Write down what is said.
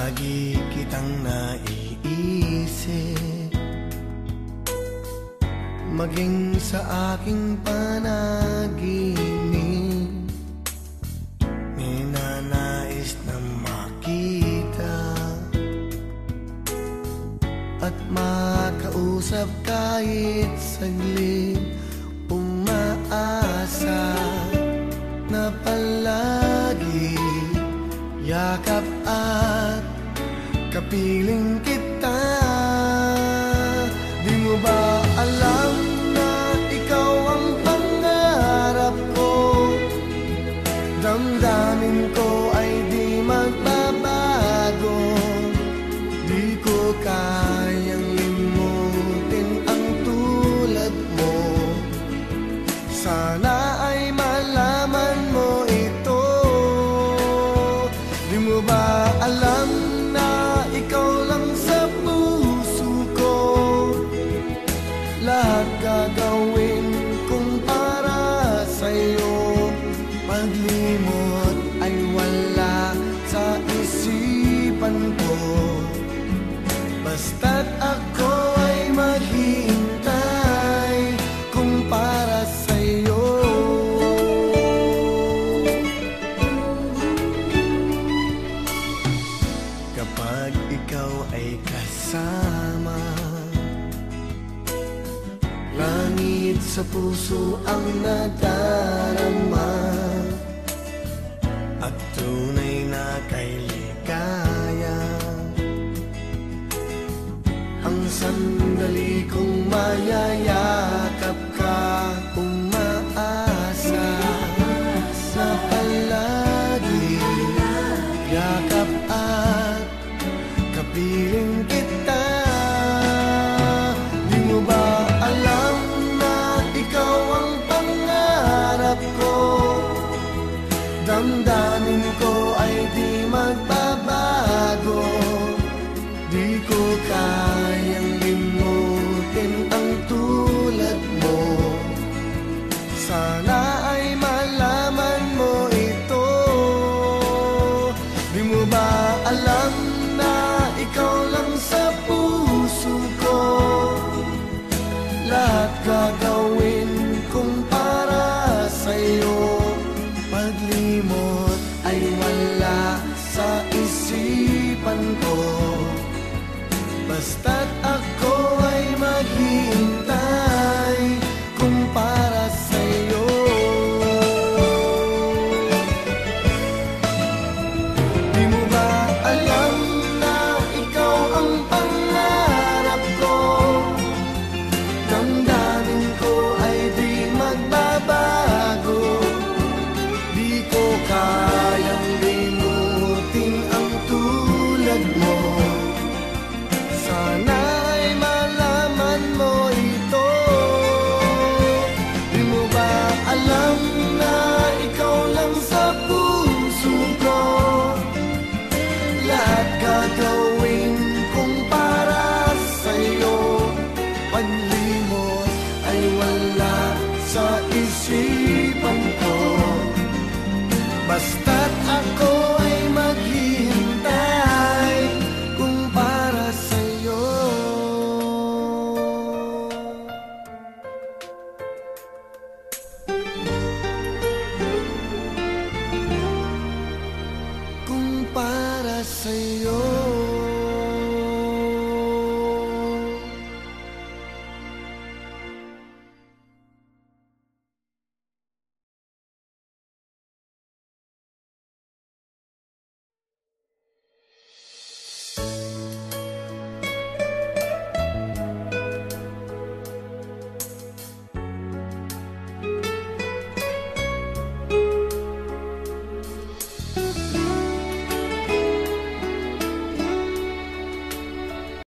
Lagi kitang naiisip, maging sa aking panaginip. Ninanais na makita at makausap kahit saglit. Umaasa na palagi yakap at kapiling kita. Di mo ba alam na ikaw ang pangarap ko? Damdamin ko ay di magbabago. Di ko kayang limutin ang tulad mo. Sana ay malaman mo ito. Di mo ba alam na ikaw lang sa puso ko? Lahat gagawin kong para sa'yo. Paglimot ay wala sa isipan ko. Basta't ako ay maghihintay kung para sa'yo. Kapag ikaw ay kasama, langit sa puso ang nadarama, at tunay na kay ligaya. Ang sandali kong mayayakap ka, umaasa sa palagi yakap at kapiling kita. Di mo ba alam na ikaw ang pangarap ko? Damdamin ko ay di magbabago. Di ko kayang limutin ang tulad mo. Sana ay malaman mo ito. Di mo ba alam na ikaw lang sa puso ko? Lahat gagawin kong para sa'yo. Paglimot ay wala sa isipan ko. Basta't ako ay maghihintay kung para sa'yo. Di mo ba alam na ikaw ang pangarap ko? Damdamin ko ay di magbabago. Di ko kayang limutin ang tulad mo. Sana ay malaman mo ito. Di mo ba alam na ikaw lang sa puso ko? Lahat gagawin kong para sa'yo. Paglimot ay wala sa isipan ko. Basta't ako ay maghihintay kung para sa'yo. Kung para sa'yo.